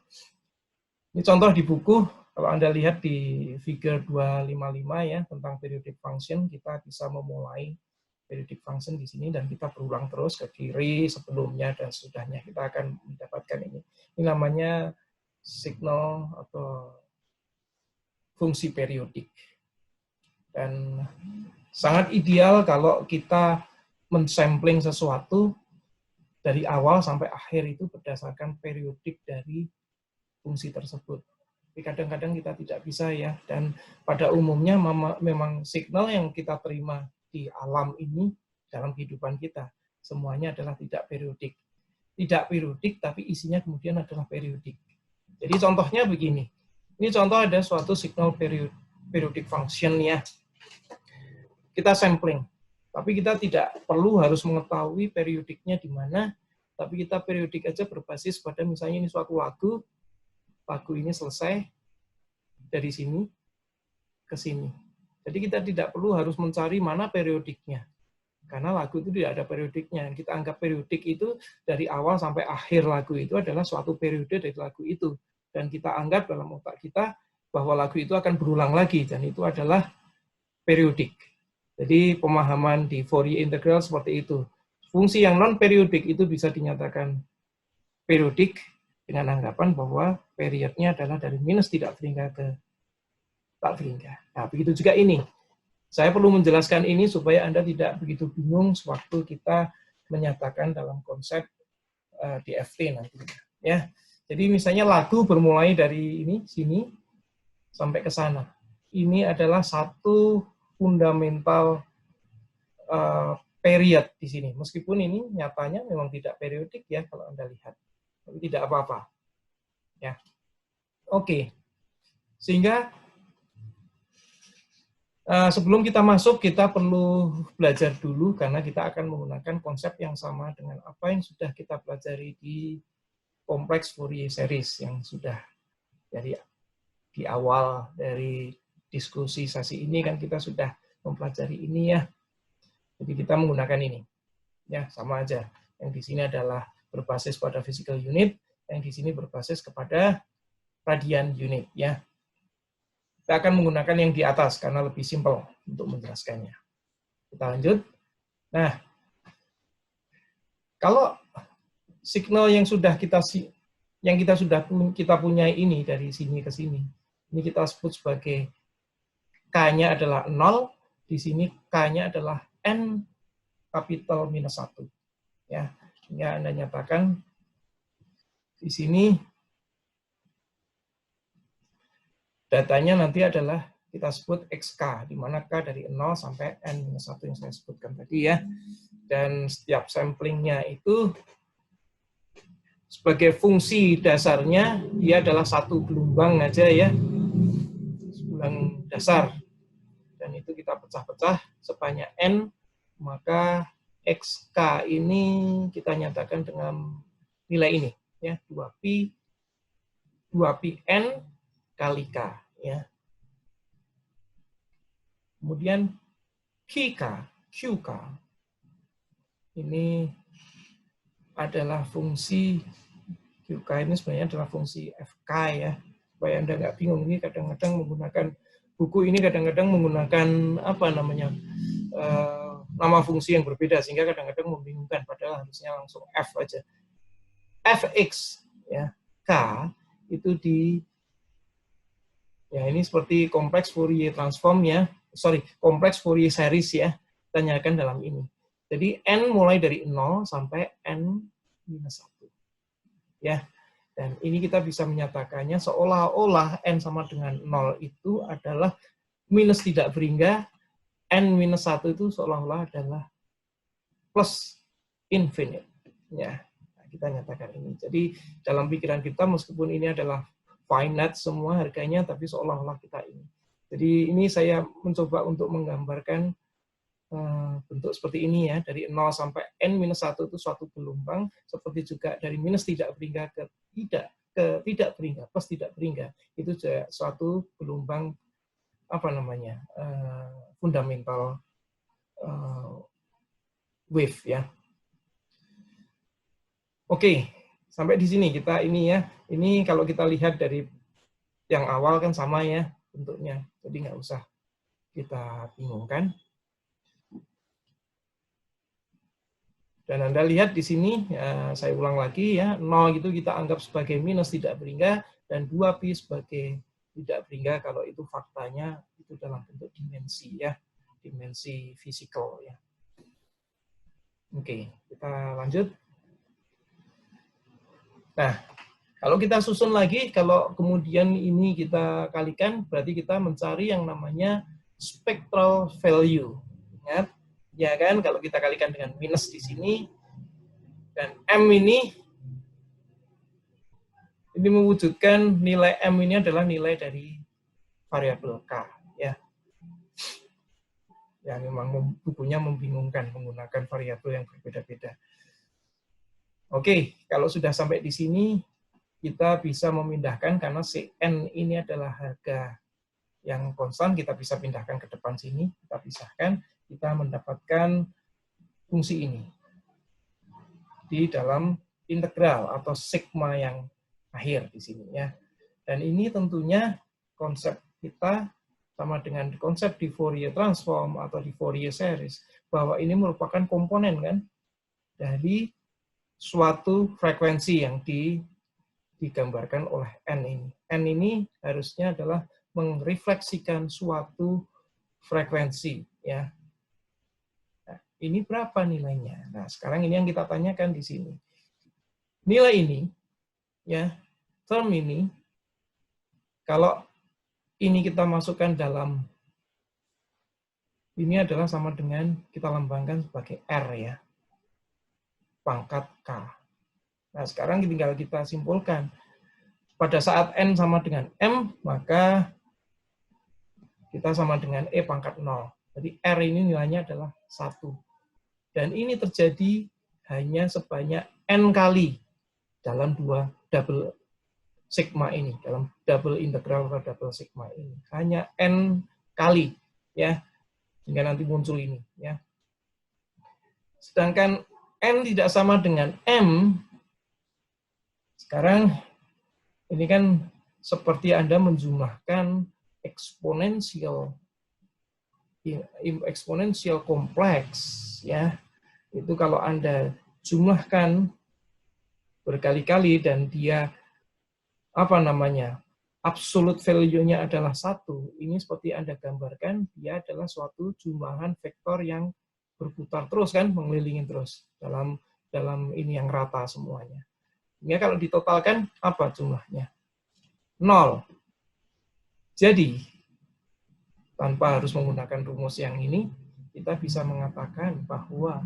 Ini contoh di buku. Kalau Anda lihat di figure 255 ya tentang periodic function, kita bisa memulai periodic function di sini dan kita berulang terus ke kiri, sebelumnya dan sesudahnya. Kita akan mendapatkan ini. Ini namanya signal atau fungsi periodik. Dan sangat ideal kalau kita mensampling sesuatu dari awal sampai akhir itu berdasarkan periodik dari fungsi tersebut. Tapi kadang-kadang kita tidak bisa ya, dan pada umumnya memang signal yang kita terima di alam ini dalam kehidupan kita semuanya adalah tidak periodik. Tidak periodik tapi isinya kemudian adalah periodik. Jadi contohnya begini. Ini contoh ada suatu signal periodic function ya. Kita sampling. Tapi kita tidak perlu harus mengetahui periodiknya di mana, tapi kita periodik aja berbasis pada misalnya ini suatu lagu. Lagu ini selesai dari sini ke sini. Jadi kita tidak perlu harus mencari mana periodiknya. Karena lagu itu tidak ada periodiknya. Kita anggap periodik itu dari awal sampai akhir lagu itu adalah suatu periode dari lagu itu. Dan kita anggap dalam otak kita bahwa lagu itu akan berulang lagi. Dan itu adalah periodik. Jadi pemahaman di Fourier integral seperti itu. Fungsi yang non-periodik itu bisa dinyatakan periodik dengan anggapan bahwa periodnya adalah dari minus tidak terhingga ke tak terhingga. Nah, begitu juga ini. Saya perlu menjelaskan ini supaya Anda tidak begitu bingung sewaktu kita menyatakan dalam konsep DFT nantinya. Ya, jadi misalnya lagu bermulai dari ini sini sampai ke sana. Ini adalah satu fundamental period di sini. Meskipun ini nyatanya memang tidak periodik ya kalau Anda lihat. Tapi tidak apa-apa. Ya. Oke. Sehingga sebelum kita masuk, kita perlu belajar dulu karena kita akan menggunakan konsep yang sama dengan apa yang sudah kita pelajari di kompleks Fourier series yang sudah dari di awal dari diskusi sesi ini kan kita sudah mempelajari ini ya. Jadi kita menggunakan ini. Ya, sama aja. Yang di sini adalah berbasis pada physical unit, yang di sini berbasis kepada radian unit ya. Kita akan menggunakan yang di atas karena lebih simpel untuk menjelaskannya. Kita lanjut. Nah, kalau signal yang sudah kita punya ini dari sini ke sini, ini kita sebut sebagai K-nya adalah 0, di sini K-nya adalah N kapital minus 1. Ya, sehingga Anda nyatakan di sini datanya nanti adalah kita sebut XK, di mana K dari 0 sampai N-1 yang saya sebutkan tadi ya. Dan setiap samplingnya itu sebagai fungsi dasarnya, dia adalah satu gelombang aja ya, gelombang dasar. Dan itu kita pecah-pecah sebanyak N, maka XK ini kita nyatakan dengan nilai ini, ya 2πn kali K. Ya. Kemudian QK ini adalah fungsi QK ini sebenarnya adalah fungsi FK ya. Supaya Anda nggak bingung, ini kadang-kadang menggunakan buku ini kadang-kadang menggunakan apa namanya nama fungsi yang berbeda sehingga kadang-kadang membingungkan padahal harusnya langsung F aja. Fx ya K itu ya ini seperti kompleks Fourier transform ya. Kompleks Fourier series ya. Tanyakan dalam ini. Jadi N mulai dari 0 sampai N minus 1. Ya. Dan ini kita bisa menyatakannya seolah-olah N sama dengan 0 itu adalah minus tidak berhingga, N minus 1 itu seolah-olah adalah plus infinite. Ya, kita nyatakan ini. Jadi dalam pikiran kita meskipun ini adalah finite semua harganya, tapi seolah-olah kita ini. Jadi ini saya mencoba untuk menggambarkan bentuk seperti ini ya, dari 0 sampai N minus 1 itu suatu gelombang, seperti juga dari minus tidak berhingga ke tidak berhingga, plus tidak berhingga, itu juga suatu gelombang apa namanya, fundamental wave ya. Oke, sampai di sini kita ini ya. Ini kalau kita lihat dari yang awal kan sama ya bentuknya, jadi nggak usah kita bingungkan. Dan Anda lihat di sini, ya, saya ulang lagi ya, 0 itu kita anggap sebagai minus tidak berhingga, dan 2pi sebagai tidak berhingga kalau itu faktanya itu dalam bentuk dimensi ya, dimensi fisikal ya. Oke, kita lanjut. Nah, kalau kita susun lagi, kalau kemudian ini kita kalikan, berarti kita mencari yang namanya spectral value. Ingat, ya kan, kalau kita kalikan dengan minus di sini, dan M ini mewujudkan nilai M ini adalah nilai dari variabel K. Ya, ya memang bukunya membingungkan menggunakan variabel yang berbeda-beda. Oke, kalau sudah sampai di sini, kita bisa memindahkan karena Cn ini adalah harga yang konstan, kita bisa pindahkan ke depan sini, kita pisahkan, kita mendapatkan fungsi ini di dalam integral atau sigma yang akhir di sini ya. Dan ini tentunya konsep kita sama dengan konsep di Fourier transform atau di Fourier series, bahwa ini merupakan komponen kan dari suatu frekuensi yang digambarkan oleh N ini. N ini harusnya adalah merefleksikan suatu frekuensi ya. Nah, ini berapa nilainya? Nah, sekarang ini yang kita tanyakan di sini. Nilai ini ya, term ini kalau ini kita masukkan dalam ini adalah sama dengan kita lambangkan sebagai R ya. Pangkat K. Nah, sekarang tinggal kita simpulkan. Pada saat N sama dengan M, maka kita sama dengan E pangkat 0. Jadi R ini nilainya adalah 1. Dan ini terjadi hanya sebanyak N kali dalam dua double sigma ini, dalam double integral atau double sigma ini. Hanya N kali, ya, hingga nanti muncul ini. Ya. Sedangkan N tidak sama dengan M, sekarang ini kan seperti Anda menjumlahkan eksponensial kompleks, ya. Itu kalau Anda jumlahkan berkali-kali dan dia absolute value-nya adalah 1, ini seperti Anda gambarkan, dia adalah suatu jumlahan vektor yang berputar terus kan, mengelilingi terus dalam ini yang rata semuanya. Ini kalau ditotalkan apa jumlahnya? 0. Jadi tanpa harus menggunakan rumus yang ini, kita bisa mengatakan bahwa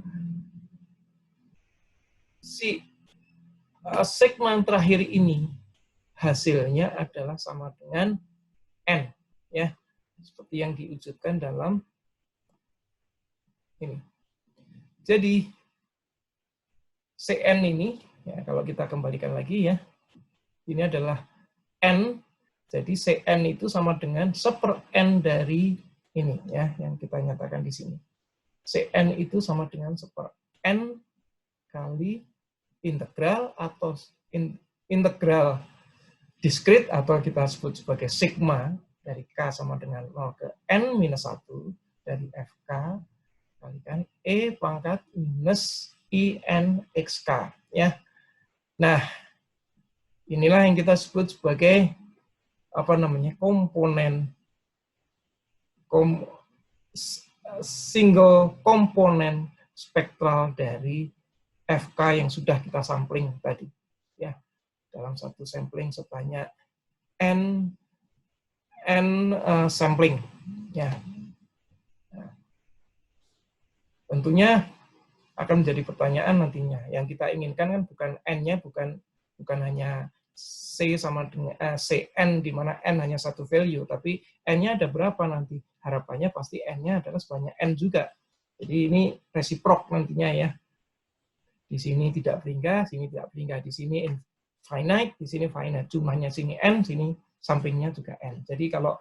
si sigma yang terakhir ini hasilnya adalah sama dengan N, ya, seperti yang diwujudkan dalam ini. Jadi Cn ini, ya, kalau kita kembalikan lagi ya, ini adalah N, jadi Cn itu sama dengan 1/n dari ini, ya, yang kita nyatakan di sini. Cn itu sama dengan 1/n kali integral atau integral diskrit atau kita sebut sebagai sigma dari K sama dengan 0 ke N minus 1 dari Fk kalikan E pangkat minus INXK. Ya. Nah, inilah yang kita sebut sebagai komponen single komponen spektral dari FK yang sudah kita sampling tadi. Ya, dalam satu sampling sebanyak N sampling. Ya. Nah, tentunya akan menjadi pertanyaan nantinya. Yang kita inginkan kan bukan N-nya, bukan hanya C sama dengan Cn, di mana N hanya satu value, tapi N-nya ada berapa nanti? Harapannya pasti N-nya adalah sebanyak N juga. Jadi ini resiprok nantinya ya. Di sini tidak berhingga, sini tidak berhingga. Di sini infinite, di sini finite. Jumlahnya sini N, sini sampingnya juga N. Jadi kalau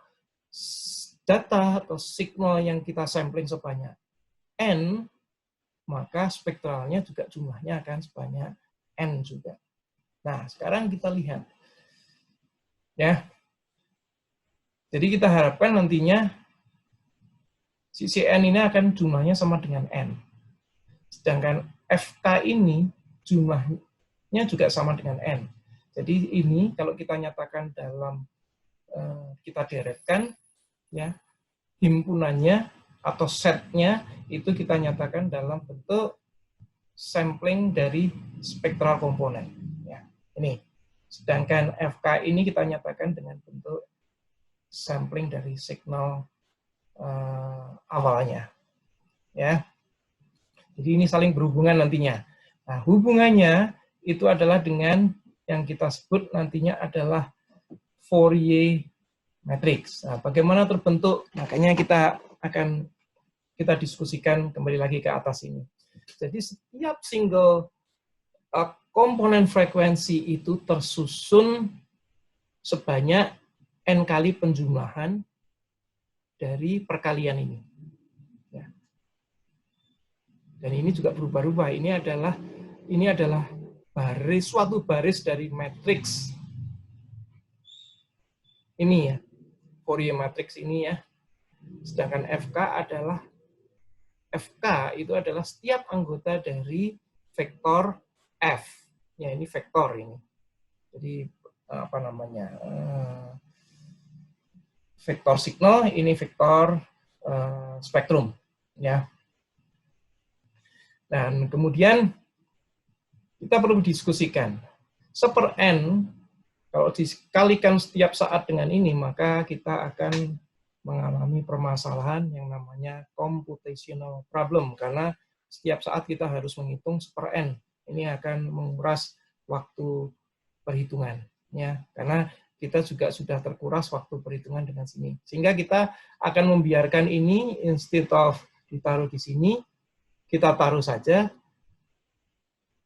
data atau signal yang kita sampling sebanyak N, maka spektralnya juga jumlahnya akan sebanyak N juga. Nah, sekarang kita lihat. Ya. Jadi kita harapkan nantinya si Cn ini akan jumlahnya sama dengan N. Sedangkan FK ini jumlahnya juga sama dengan N. Jadi ini kalau kita nyatakan dalam, kita deretkan, ya, himpunannya atau setnya itu kita nyatakan dalam bentuk sampling dari spektral komponen. Ya, ini. Sedangkan FK ini kita nyatakan dengan bentuk sampling dari signal awalnya. Ya. Jadi ini saling berhubungan nantinya. Nah, hubungannya itu adalah dengan yang kita sebut nantinya adalah Fourier matrix. Nah, bagaimana terbentuk? Makanya kita diskusikan kembali lagi ke atas ini. Jadi setiap single komponen frekuensi itu tersusun sebanyak N kali penjumlahan dari perkalian ini. Ya. Dan ini juga berubah-ubah. Ini adalah suatu baris dari matriks. Ini ya, Fourier matrix ini ya. Sedangkan FK itu adalah setiap anggota dari vektor F. Ya, ini vektor ini. Jadi apa namanya? Vektor signal, ini vektor spektrum, ya. Dan kemudian kita perlu diskusikan. Seper N, kalau dikalikan setiap saat dengan ini, maka kita akan mengalami permasalahan yang namanya computational problem, karena setiap saat kita harus menghitung seper N. Ini akan menguras waktu perhitungan, ya, karena kita juga sudah terkuras waktu perhitungan dengan sini. Sehingga kita akan membiarkan ini, instead of ditaruh di sini, kita taruh saja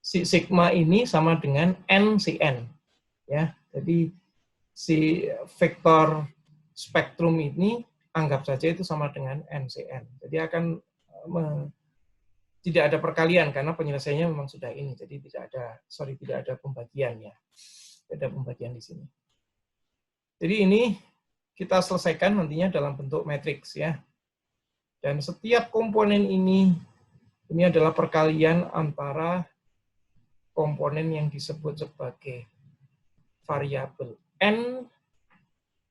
si sigma ini sama dengan NCN. Ya, jadi si vektor spektrum ini anggap saja itu sama dengan NCN. Jadi akan tidak ada perkalian karena penyelesaiannya memang sudah ini. Jadi tidak ada pembagian ya. Tidak ada pembagian di sini. Jadi ini kita selesaikan nantinya dalam bentuk matriks ya. Dan setiap komponen ini adalah perkalian antara komponen yang disebut sebagai variabel N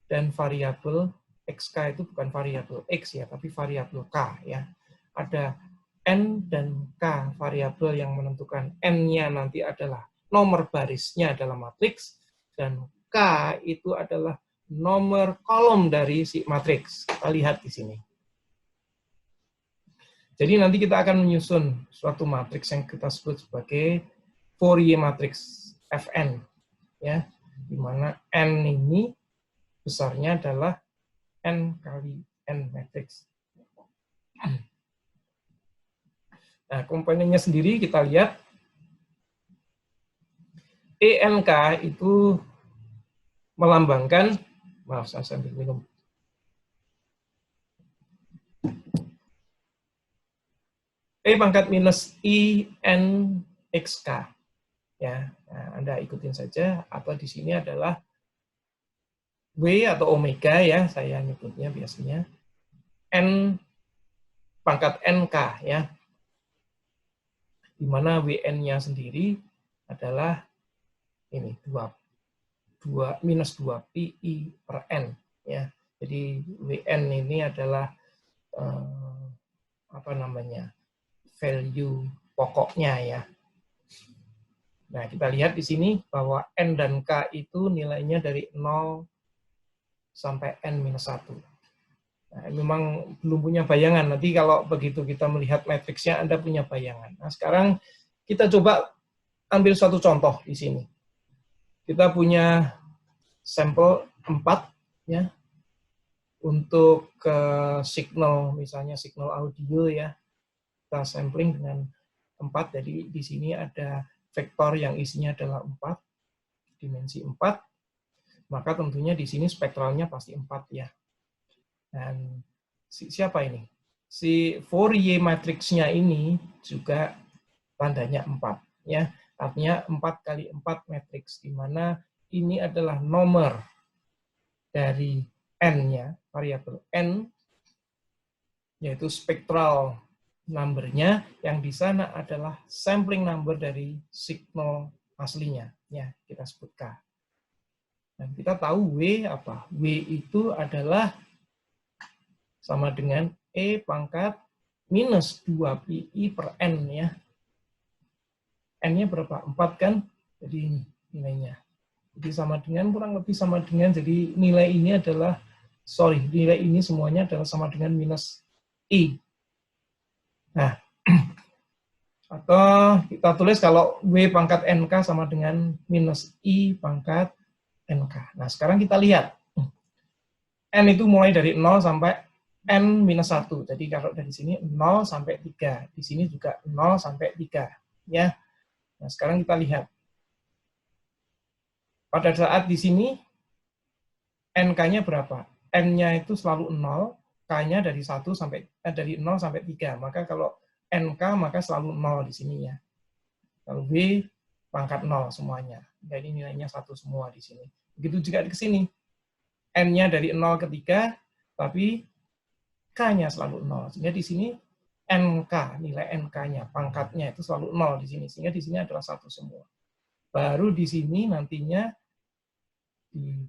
dan variabel XK. Itu bukan variabel X ya, tapi variabel K ya. Ada N dan K variabel yang menentukan N-nya nanti adalah nomor barisnya dalam matriks, dan K itu adalah nomor kolom dari si matriks. Kita lihat di sini. Jadi nanti kita akan menyusun suatu matriks yang kita sebut sebagai Fourier matrix Fn, ya, di mana N ini besarnya adalah N kali N matrix. Nah, komponennya sendiri kita lihat. ENK itu melambangkan, maaf saya sambil minum. E pangkat minus INXK. Ya, nah, Anda ikutin saja, atau di sini adalah W atau omega ya, saya nyebutnya biasanya. N pangkat NK ya. Di mana WN-nya sendiri adalah ini minus 2 pi per N ya. Jadi WN ini adalah apa namanya? Value pokoknya ya. Nah, kita lihat di sini bahwa N dan K itu nilainya dari 0 sampai N-1. Nah, memang belum punya bayangan. Nanti kalau begitu kita melihat matriksnya, Anda punya bayangan. Nah, sekarang kita coba ambil satu contoh di sini. Kita punya sampel 4, ya, untuk signal, misalnya signal audio ya, kita sampling dengan 4, jadi di sini ada vektor yang isinya adalah 4, dimensi 4, maka tentunya di sini spektralnya pasti 4 ya. Dan siapa ini? Si Fourier matriksnya ini juga tandanya 4 ya. Artinya 4 kali 4 matriks, di mana ini adalah nomor dari N-nya, variabel N, yaitu spektral number-nya, yang di sana adalah sampling number dari signal aslinya. Ya, kita sebut K. Dan kita tahu W apa? W itu adalah sama dengan E pangkat minus 2pi per N ya. N-nya berapa? 4 kan? Jadi ini nilainya. Jadi sama dengan, kurang lebih sama dengan, jadi nilai ini adalah, nilai ini semuanya adalah sama dengan minus I. Nah, atau kita tulis kalau W pangkat NK sama dengan minus I pangkat NK. Nah, sekarang kita lihat. N itu mulai dari 0 sampai N-1. Jadi kalau dari sini 0 sampai 3. Di sini juga 0 sampai 3. Ya. Nah, sekarang kita lihat. Pada saat di sini, NK-nya berapa? N-nya itu selalu 0, K-nya dari 1 sampai dari 0 sampai 3. Maka kalau NK maka selalu 0 di sini ya. Kalau W pangkat 0 semuanya. Jadi nilainya 1 semua di sini. Begitu juga di sini. N-nya dari 0 ke 3, tapi K-nya selalu 0. Sehingga di sini NK, nilai NK-nya, pangkatnya itu selalu 0 di sini. Sehingga di sini adalah 1 semua. Baru di sini nantinya di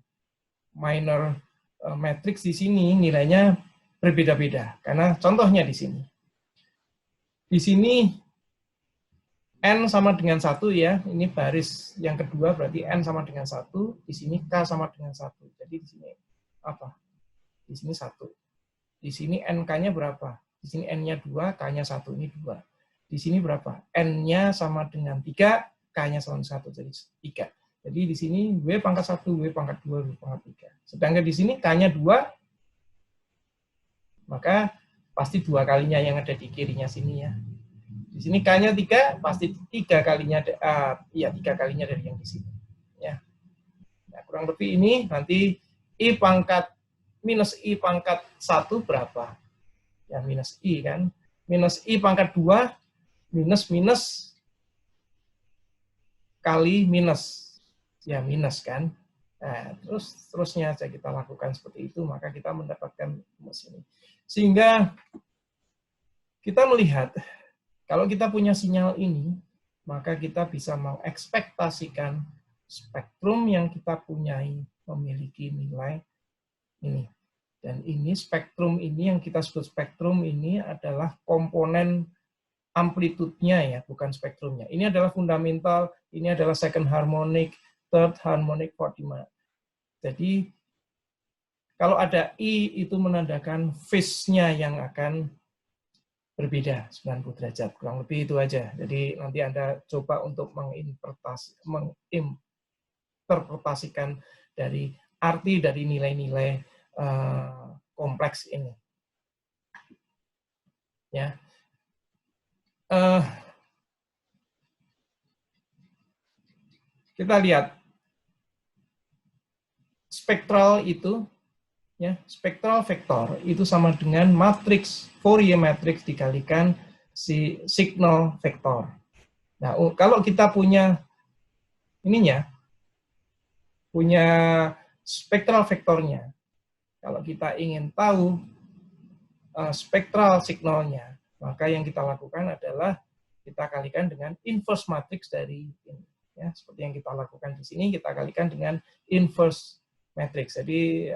minor matrix di sini nilainya berbeda-beda. Karena contohnya di sini. Di sini N sama dengan 1 ya. Ini baris yang kedua berarti N sama dengan 1. Di sini K sama dengan 1. Jadi di sini apa? Di sini 1. Di sini NK-nya berapa? Di sini N-nya 2, K-nya 1. Ini 2. Di sini berapa? N-nya sama dengan 3, K-nya sama dengan 1. Jadi 3. Jadi di sini W pangkat 1, W pangkat 2, W pangkat 3. Sedangkan di sini K-nya 2, maka pasti 2 kalinya yang ada di kirinya sini ya. Di sini K-nya 3, pasti 3 kalinya, 3 kalinya dari yang di sini. Ya. Nah, kurang lebih ini nanti I pangkat minus I pangkat 1 berapa? Ya, minus I kan. Minus I pangkat 2, minus kali minus. Ya, minus kan. Nah, terusnya saja kita lakukan seperti itu, maka kita mendapatkan rumus ini. Sehingga kita melihat, kalau kita punya sinyal ini, maka kita bisa mengekspektasikan spektrum yang kita punyai memiliki nilai ini. Dan ini spektrum ini yang kita sebut spektrum ini adalah komponen amplitudenya ya, bukan spektrumnya. Ini adalah fundamental, ini adalah second harmonic, third harmonic, fourth harmonic. Jadi kalau ada I itu menandakan phase-nya yang akan berbeda 90 derajat, kurang lebih itu aja. Jadi nanti Anda coba untuk menginterpretasikan dari arti dari nilai-nilai kompleks ini. Ya. Kita lihat spektral itu, ya, spektral vektor itu sama dengan matriks Fourier matrix dikalikan si signal vektor. Nah, kalau kita punya ininya, punya spektral vektornya, kalau kita ingin tahu spektral signalnya, maka yang kita lakukan adalah kita kalikan dengan inverse matrix dari ini. Ya, seperti yang kita lakukan di sini, kita kalikan dengan inverse matrix. Jadi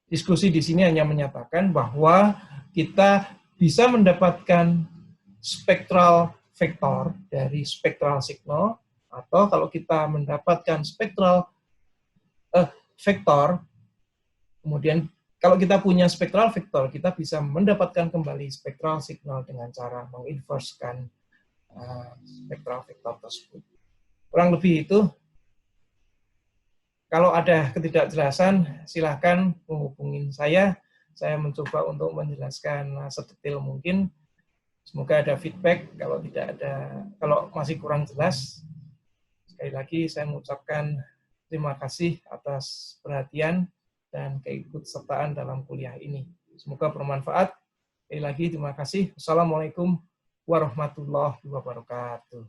diskusi di sini hanya menyatakan bahwa kita bisa mendapatkan spektral vektor dari spectral signal, atau kalau kita mendapatkan spectral vektor, kemudian kalau kita punya spectral vektor, kita bisa mendapatkan kembali spectral signal dengan cara menginverskan spectral vektor tersebut. Kurang lebih itu. Kalau ada ketidakjelasan, silahkan menghubungi saya. Saya mencoba untuk menjelaskan sedetail mungkin. Semoga ada feedback. Kalau masih kurang jelas, sekali lagi saya mengucapkan terima kasih atas perhatian dan keikutsertaan dalam kuliah ini. Semoga bermanfaat. Sekali lagi terima kasih. Assalamualaikum warahmatullahi wabarakatuh.